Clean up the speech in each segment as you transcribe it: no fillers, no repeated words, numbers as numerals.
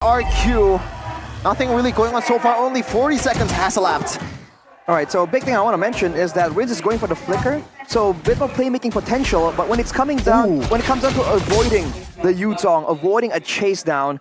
RRQ. Nothing really going on so far. Only 40 seconds has elapsed. Alright, so big thing I want to mention is that Riz is going for the flicker. So bit more playmaking potential, but when it's coming down, when it comes down to avoiding the Yutong, avoiding a chase down,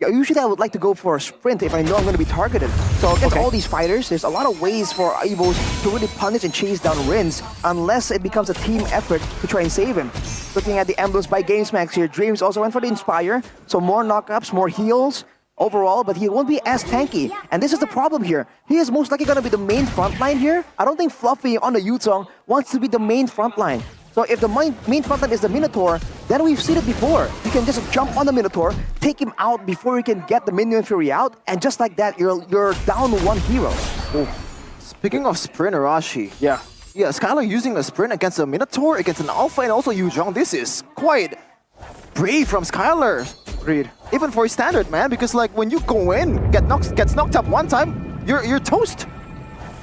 usually I would like to go for a sprint if I know I'm going to be targeted. So against all these fighters, there's a lot of ways for EVOS to really punish and chase down Rinz, unless it becomes a team effort to try and save him. Looking at the emblems by GamesMax here, Dreams also went for the Inspire, so more knockups, more heals overall, but he won't be as tanky. And this is the problem here. He is most likely going to be the main frontline here. I don't think Fluffy on the Yutong wants to be the main frontline. So if the main frontline is the Minotaur, then we've seen it before. You can just jump on the Minotaur, take him out before you can get the Minion Fury out, and just like that, you're down one hero. Speaking of sprint, Hoshi. Yeah, Skylar using a sprint against a Minotaur, against an Alpha, and also Yuzhong. This is quite brave from Skylar. agreed. Even for his standard, man, because like when you go in, gets knocked up one time, you're toast.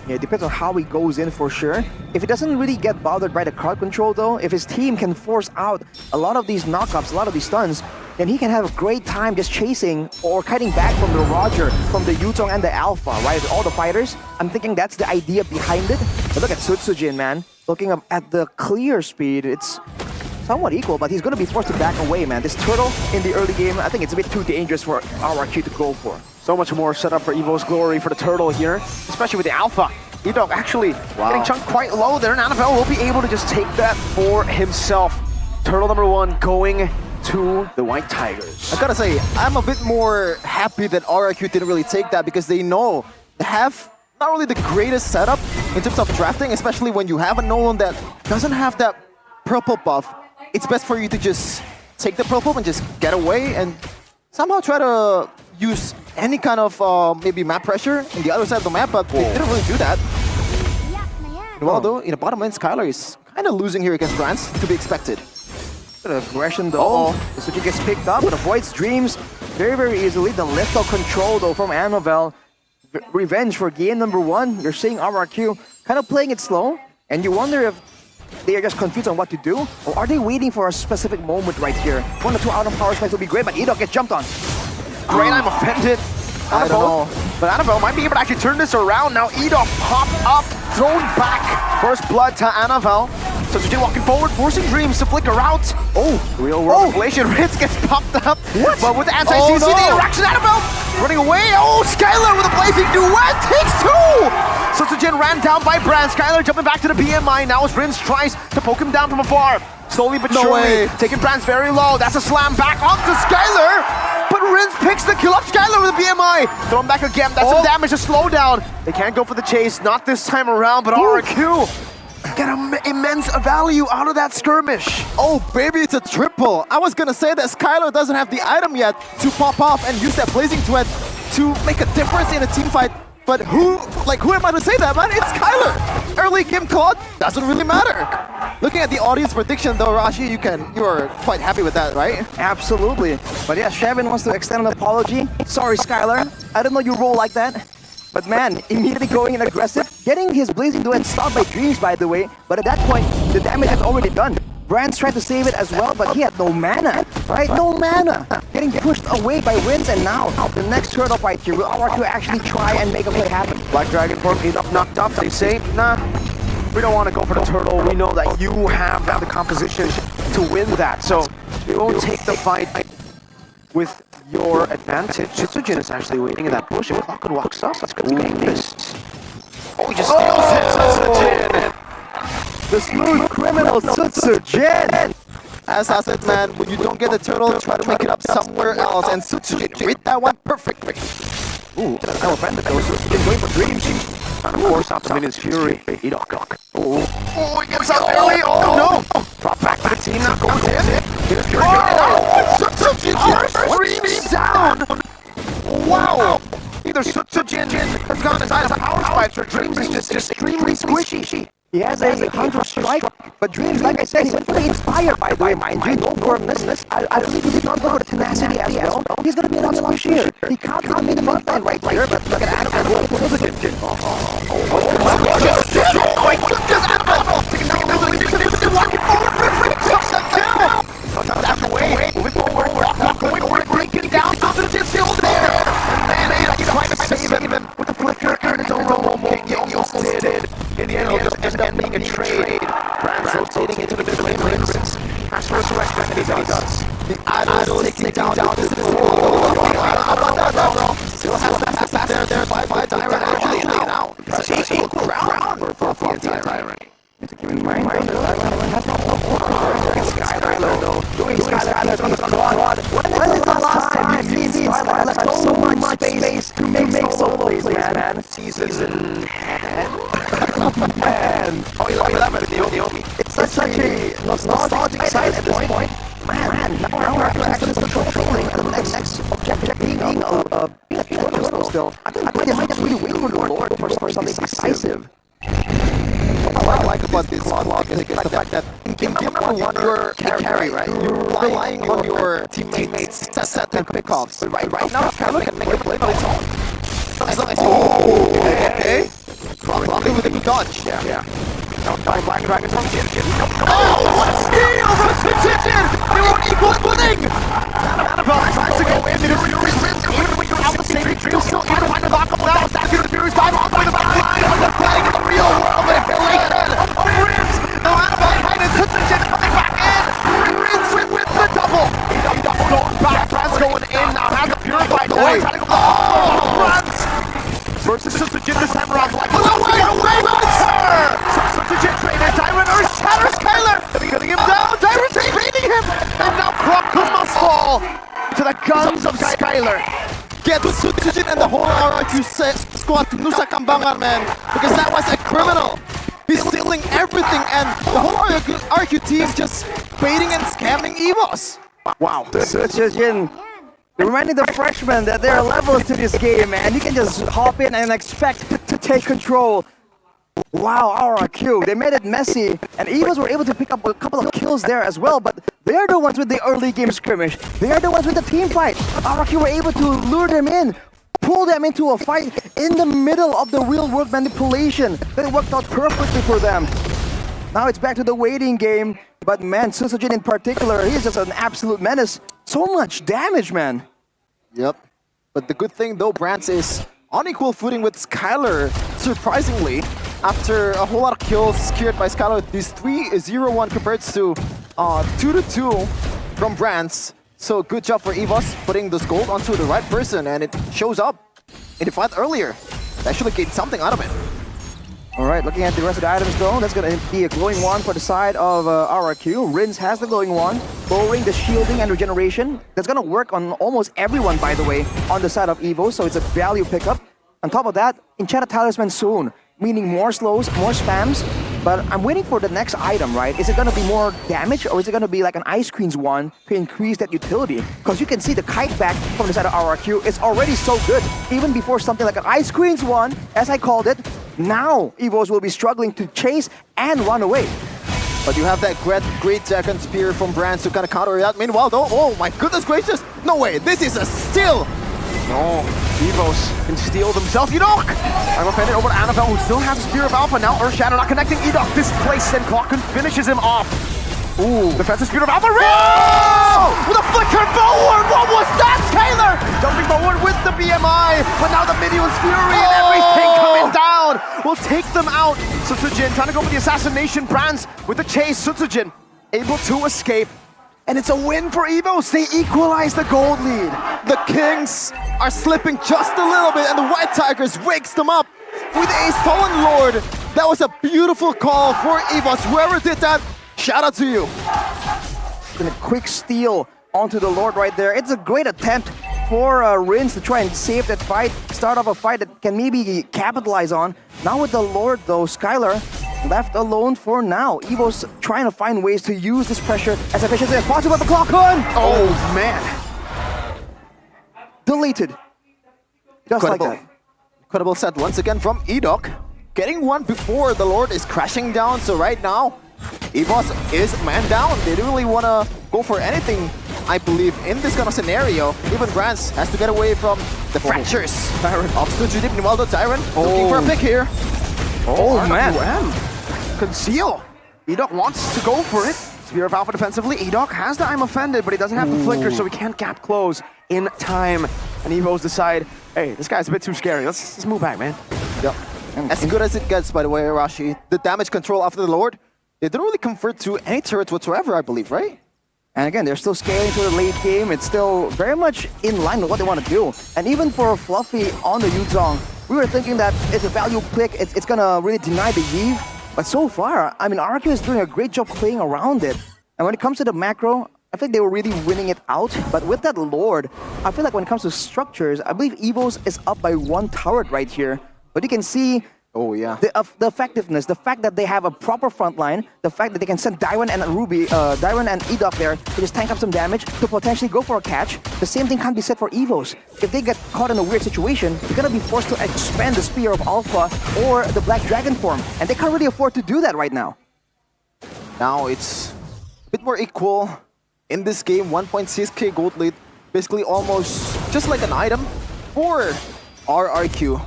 Yeah, it depends on how he goes in for sure. If he doesn't really get bothered by the card control though, if his team can force out a lot of these knockups, a lot of these stuns, then he can have a great time just chasing or kiting back from the Roger, from the Yutong and the Alpha, right? All the fighters. I'm thinking that's the idea behind it. But look at Sutsujin, man. Looking up at the clear speed, it's somewhat equal, but he's going to be forced to back away, man. This turtle in the early game, I think it's a bit too dangerous for RRQ to go for. So much more set up for EVOS glory for the turtle here, especially with the Alpha. E-Dog actually getting chunked quite low there, and Annabelle will be able to just take that for himself. Turtle number 1 going to the White Tigers. I gotta say, I'm a bit more happy that RRQ didn't really take that, because they know they have not really the greatest setup in terms of drafting, especially when you have a Nolan that doesn't have that purple buff. It's best for you to just take the purple and just get away and somehow try to use any kind of maybe map pressure in the other side of the map, but they didn't really do that. Well, though, in the bottom lane, Skylar is kind of losing here against France, to be expected. The aggression though, Suji gets picked up, but avoids Dreams very, very easily. The lethal control though from Annabelle. Revenge for game number 1. You're seeing RRQ kind of playing it slow, and you wonder if they are just confused on what to do, or are they waiting for a specific moment right here? 1 or 2 out of power spikes would be great, but E-Dog gets jumped on. Great, I'm offended. I don't know. But Annabelle might be able to actually turn this around now. E-Dog popped up, thrown back. First blood to Annabelle. So Jujin walking forward, forcing Dreams to flicker out. Real world inflation. Ritz gets popped up. What? But with the anti-CC, the interaction, Annabelle running away. Skylar with a blazing duet takes 2. So Jujin ran down by Brand. Skylar jumping back to the BMI. Now as Rinz tries to poke him down from afar. Slowly but surely, taking Brand's very low. That's a slam back onto Skylar. But Rinz picks the kill up. Skylar with a BMI. Throw him back again. That's some damage to slow down. They can't go for the chase. Not this time around, but RRQ get immense value out of that skirmish. Oh, baby, it's a triple. I was gonna say that Skylar doesn't have the item yet to pop off and use that blazing duet to make a difference in a team fight. But who am I to say that, man? It's Skylar. Early game Claude doesn't really matter. Looking at the audience prediction though, Hoshi, you are quite happy with that, right? Absolutely. But yeah, Shevin wants to extend an apology. Sorry, Skylar. I didn't know you roll like that. But man, immediately going in aggressive, getting his blazing duet stopped by Dreams, by the way. But at that point, the damage is already done. Brand's tried to save it as well, but he had no mana, right? No mana. Getting pushed away by Rinz, and now the next turtle fight here. Will RRQ actually try and make a play happen? Black Dragon form enough knocked up. They say, nah, we don't want to go for the turtle. We know that you have the composition to win that. So we won't take the fight with your advantage. Sutsujin is actually waiting in that bush. If Clockwood walks up, that's good to game this. He just steals it. Sutsujin. The smooth criminal Sutsujin! As I said, man, when you don't get the turtle, try to make it up somewhere else, and Sutsujin read that one perfectly. I'm offended though. Sutsujin going for Dreams. Trying to force out the Minion's Fury. E-Dog. He gets out early. No! Drop back to the team, now goes in. Here's Fury. Sutsujin Dreams down! Wow! Either Sutsujin has gone inside of power spikes, or Dreams is just extremely squishy. He has a Hunter Strike, but Dreams, like I said, he's fully inspired by the way, mind you. No firmness. I believe he did not go for the tenacity as well. He's going to be a lot squishier. He can't come in the front line right here, but look at Annabelle going for Sutsujin. My goodness, Annabelle! Taking down the lead, walking forward, shuts that down! Moving forward, going for it, breaking down, Sutsujin still there! even with the flicker and his own roll king, he almost did. In the end, he'll just end up being a trade. Brands rotating into the mid lane, Rins has to resurrect, and he does. The idol is taking down this is still has the pass there by Tyrant actually now. It's equal ground for the Tyrant. To keep in mind, Skylar though. Skylar's on the squad. When is the last time you've seen Skylar left so much space to make solo plays, man? Season 10. Oh, 11, Naomi. It's such a nostalgic side at this point. Man, now we're actually controlling and the next objective being a still. I think they might just really wait for the Lord for something decisive. What I like about this log is the fact that game number one, you're carry, right? You're relying on your teammates to set their pickoffs. Right now, Skylar can make a play by its own. Okay. Probably with a dodge. Yeah. Black Dragon's on Jin. Oh, what a steal from Jin! They won't equal footing! Annabelle tries to go in. Even when you're out the same dream, still trying to find a lock up now. That's the Fury's dive all the way to the back line. But they're playing in the real world manipulation of Rins. Now Annabelle behind it. Jin coming back in. Rins with the double. He double going back. Brand's going in now. Has the Purified Boy trying to go. Oh, runs! Versus Jin this time around. Like, away, monster! Jin trainer, Tyrant Earth shatters Skylar! Cutting him down, Tyrant trading him! And now Knuckles must fall to the guns of Skylar. Get Sujin and the whole RRQ squad to Nusa Kambangan, man, because that was a criminal. He's stealing everything, and the whole RRQ team just baiting and scamming EVOS. Wow. Sujin, reminding the freshmen that there are levels to this game, man. You can just hop in and expect to take control. Wow, RRQ, they made it messy, and EVOS were able to pick up a couple of kills there as well, but they're the ones with the early game skirmish. They're the ones with the team fight. RRQ were able to lure them in, pull them into a fight in the middle of the real-world manipulation. That worked out perfectly for them. Now it's back to the waiting game, but man, Susujin in particular, he's just an absolute menace. So much damage, man. Yep, but the good thing though, Brands is on equal footing with Skylar, surprisingly. After a whole lot of kills secured by Skylar, these 3-0-1 compared to 2-2 from Brands. So good job for EVOS putting this gold onto the right person, and it shows up in the fight earlier. They actually gained something out of it. Alright, looking at the rest of the items though, that's going to be a glowing wand for the side of RRQ. Rins has the glowing wand, lowering the shielding and regeneration. That's going to work on almost everyone, by the way, on the side of EVO, so it's a value pickup. On top of that, Enchanted Talisman soon, meaning more slows, more spams. But I'm waiting for the next item, right? Is it going to be more damage, or is it going to be like an Ice Queen's wand to increase that utility? Because you can see the kite back from the side of RRQ is already so good. Even before something like an Ice Queen's wand, as I called it, now EVOS will be struggling to chase and run away. But you have that great Dragon Spear from Brands to kind of counter that. Meanwhile though, oh my goodness gracious, no way, this is a steal! No, EVOS can steal themselves. Edok! I'm offended over to Annabelle, who still has a Spear of Alpha. Now Earth Shadow not connecting. Edok displaced, and Clocken finishes him off. Ooh, defensive Spear of Alpha. Oh! With a flicker forward! What was that, Skylar? Jumping forward with the BMI, but now the Midion's Fury and everything coming down will take them out. Sutsujin trying to go for the assassination. Brands with the chase. Sutsujin able to escape. And it's a win for EVOS. They equalize the gold lead. The Kings are slipping just a little bit, and the White Tigers wakes them up with a Stolen Lord. That was a beautiful call for EVOS. Whoever did that, shout out to you. And a quick steal onto the Lord right there. It's a great attempt for Rins to try and save that fight, start off a fight that can maybe capitalize on. Now with the Lord though, Skylar left alone for now. EVOS trying to find ways to use this pressure as efficiently as possible. The clock on! Oh man. Deleted. Just like that. Incredible set once again from Edok. Getting one before the Lord is crashing down, so right now, EVOS is man down. They don't really want to go for anything, I believe, in this kind of scenario. Even Brands has to get away from the fractures of Stujidip. Meanwhile, the Tyrant looking for a pick here. Oh man. Conceal. Edok wants to go for it. Spear of Alpha defensively. Edok has the I'm offended, but he doesn't have the flicker, so he can't gap close in time. And EVOS decide Hey, this guy's a bit too scary. Let's move back, man. Yep. As good as it gets, by the way, Arashi. The damage control after the Lord, they didn't really convert to any turrets whatsoever, I believe, right? And again, they're still scaling to the late game. It's still very much in line with what they want to do. And even for Fluffy on the Yuzong, we were thinking that it's a value pick. It's going to really deny the Eve. But so far, I mean, RRQ is doing a great job playing around it. And when it comes to the macro, I think they were really winning it out. But with that Lord, I feel like when it comes to structures, I believe EVOS is up by 1 turret right here. But you can see the effectiveness, the fact that they have a proper front line, the fact that they can send Dairon and Dairon and Edok there to just tank up some damage to potentially go for a catch. The same thing can't be said for EVOS. If they get caught in a weird situation, they're gonna be forced to expand the Spear of Alpha or the Black Dragon form, and they can't really afford to do that right now. Now it's a bit more equal in this game. 1.6k gold lead, basically almost just like an item for RRQ.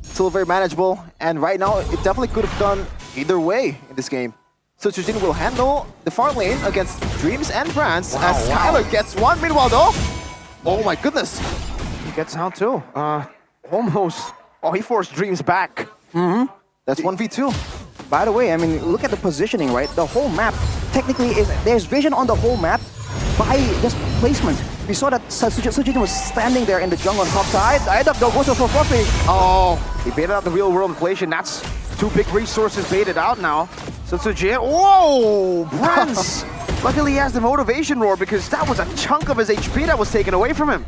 Still very manageable, and right now it definitely could have gone either way in this game. So Sujin will handle the far lane against Dreams and Brands as Skylar gets one. Meanwhile though, oh my goodness. He gets out too. Almost. Oh, he forced Dreams back. That's 1v2. By the way, I mean, look at the positioning, right? The whole map technically is, there's vision on the whole map by just placement. We saw that Sujin was standing there in the jungle on top side. Edok though goes for Fluffy. Oh, he baited out the real world inflation. That's 2 big resources baited out now. So Sujin, whoa, Brands. Luckily he has the motivation roar because that was a chunk of his HP that was taken away from him.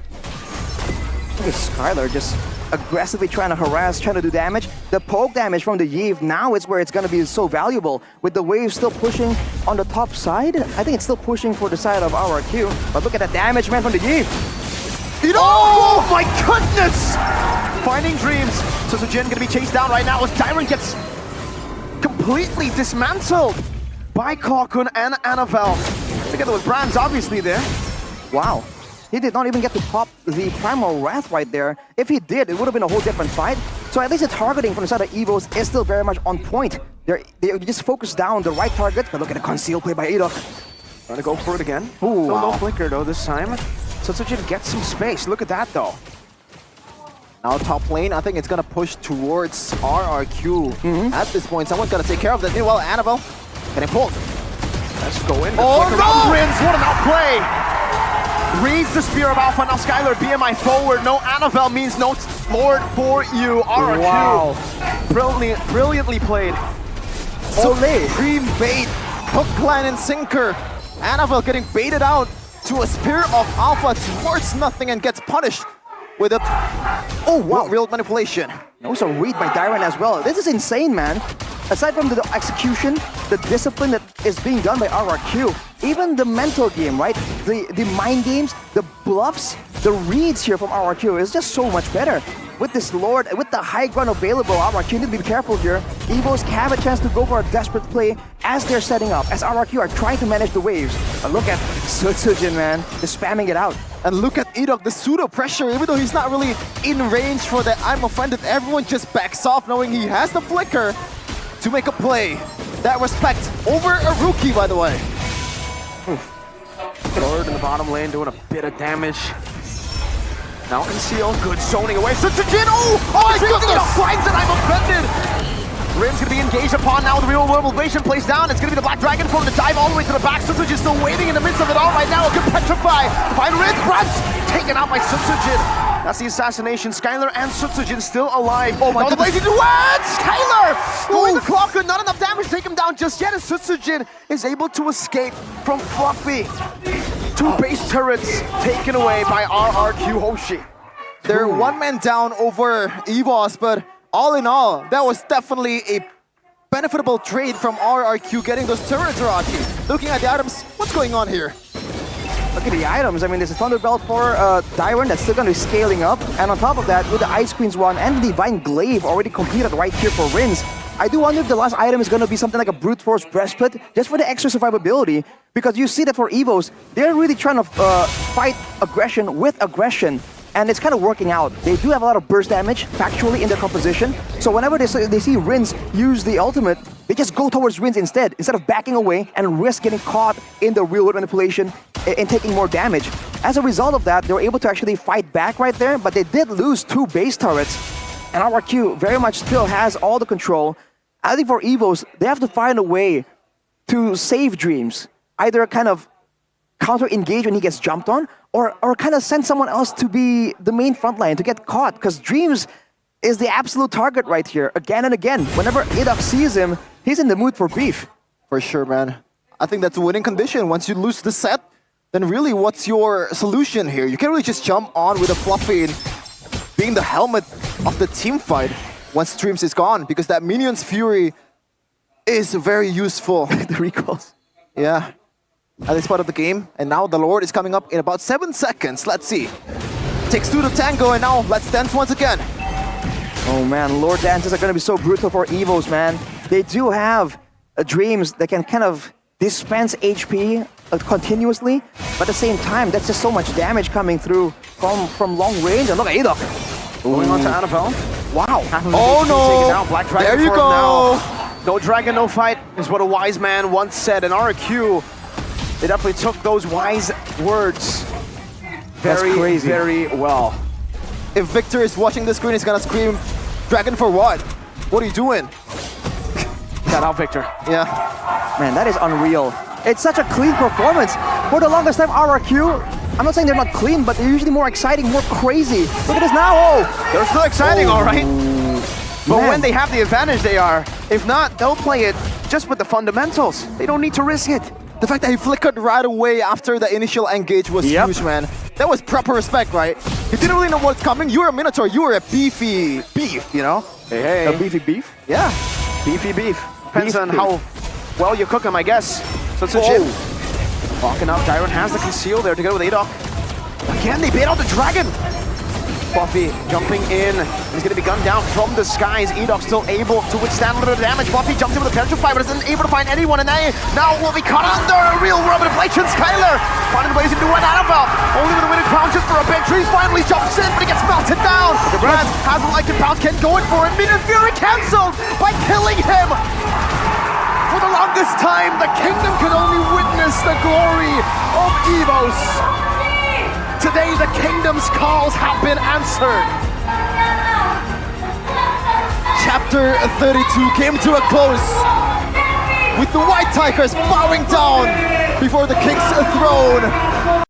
Look at Skylar just aggressively trying to harass, trying to do damage. The poke damage from the Yve now is where it's going to be so valuable. With the wave still pushing on the top side, I think it's still pushing for the side of RRQ. But look at the damage, man, from the Yve. Oh my goodness! Finding Dreams. So Sujin gonna be chased down right now as Dairon gets completely dismantled by Kokun and Annabelle. Together with Brands obviously there. Wow. He did not even get to pop the Primal Wrath right there. If he did, it would have been a whole different fight. So at least the targeting from the side of EVOS is still very much on point. They just focus down the right target, but look at the conceal play by Edok. Trying to go for it again. Ooh, Still wow. no flicker though this time. So Sujin gets some space. Look at that though. Now top lane, I think it's gonna push towards RRQ. At this point, someone's gonna take care of that. Meanwhile, Annabelle getting pulled. Let's go in. Oh, no! Rins, what an outplay! Reads the Spear of Alpha. Now Skylar BMI forward. No Annabelle means no Lord for you. RRQ. Wow. Brilliantly played. Supreme bait, hook, line, and sinker. Annabelle getting baited out to a Spear of Alpha towards nothing and gets punished with a real manipulation. Also read by Dairon as well. This is insane, man. Aside from the execution, the discipline that is being done by RRQ, even the mental game, right? The mind games, the bluffs, the reads here from RRQ is just so much better. With this Lord, with the high ground available, RRQ need to be careful here. EVOS have a chance to go for a desperate play as they're setting up, as RRQ are trying to manage the waves. But look at Sujin, man, just spamming it out. And look at Edok, the pseudo pressure, even though he's not really in range for the I'm offended, everyone just backs off knowing he has the flicker to make a play. That respect over a rookie, by the way. Lord in the bottom lane doing a bit of damage. Now conceal, good zoning away. Sujin, oh my goodness! Finds it, I'm offended! Rin's gonna be engaged upon now with the real world motivation plays down. It's gonna be the Black Dragon form to dive all the way to the back. Sujin still waiting in the midst of it all right now. A good petrify. Find Rin, Brands taken out by Sujin. That's the assassination. Skylar and Sujin still alive. Oh my god, the blazing duet! Skylar going the clock, not enough damage to take him down just yet. And Sujin is able to escape from Fluffy. 2 base turrets taken away by RRQ Hoshi. They're one man down over EVOS, but all in all, that was definitely a benefitable trade from RRQ getting those turrets, Arashi. Looking at the items, what's going on here? Look at the items. I mean, there's a Thunderbelt for Dairon that's still going to be scaling up. And on top of that, with the Ice Queen's one and the Divine Glaive already completed right here for Rins, I do wonder if the last item is going to be something like a Brute Force Breastplate, just for the extra survivability. Because you see that for EVOS, they're really trying to fight aggression with aggression. And it's kind of working out. They do have a lot of burst damage, factually, in their composition. So whenever they see Rins use the ultimate, they just go towards Rinse instead of backing away and risk getting caught in the real world manipulation and taking more damage. As a result of that, they were able to actually fight back right there, but they did lose 2 base turrets. And RRQ very much still has all the control. I think for EVOS, they have to find a way to save Dreams. Either kind of counter-engage when he gets jumped on, or kind of send someone else to be the main front line to get caught, because Dreams is the absolute target right here, again and again. Whenever EVOS sees him, he's in the mood for beef. For sure, man. I think that's a winning condition. Once you lose the set, then really what's your solution here? You can't really just jump on with a Fluffy and being the helmet of the team fight once Dreams is gone, because that Minion's Fury is very useful. The recalls. Yeah. At this part of the game, and now the Lord is coming up in about 7 seconds. Let's see. Takes 2 to tango, and now let's dance once again. Oh man, Lord dances are going to be so brutal for EVOS, man. They do have Dreams that can kind of dispense HP continuously, but at the same time, that's just so much damage coming through from long range. And look at EVOS going on to Annabelle. Wow. Oh no! Black Dragon There you for him go. now. No dragon, no fight is what a wise man once said. And RRQ, they definitely took those wise words very well. If Victor is watching the screen, he's gonna scream, "Dragon for what? What are you doing?" Shout out, Victor. Yeah. Man, that is unreal. It's such a clean performance. For the longest time, RRQ, I'm not saying they're not clean, but they're usually more exciting, more crazy. Look at this now, oh! They're still exciting, all right. But Man. when they have the advantage, they are. If not, they'll play it just with the fundamentals. They don't need to risk it. The fact that he flickered right away after the initial engage was huge, man. That was proper respect, right? He didn't really know what's coming. You were a Minotaur. You were a beefy beef, you know? Hey, A beefy beef? Yeah. beefy beef. Depends Beef on beef. how well you cook them, I guess. So it's a Jin. Walking up, Dyron has the conceal there together with Adok. Again, they bait out the dragon. Buffy jumping in. He's going to be gunned down from the skies. Edok still able to withstand a little bit of damage. Buffy jumps in with a petrify, but isn't able to find anyone. And now will be caught under a real world manipulation. Skylar finding ways into an Annabelle. Only with a winning crown just for a bit. Trees finally jumps in, but he gets melted down. The Brad hasn't liked it. Bounce can't go in for it. Minion Fury cancelled by killing him. For the longest time, the kingdom could only witness the glory of EVOS. Today, the kingdom's calls have been answered. Chapter 32 came to a close with the White Tigers bowing down before the king's throne.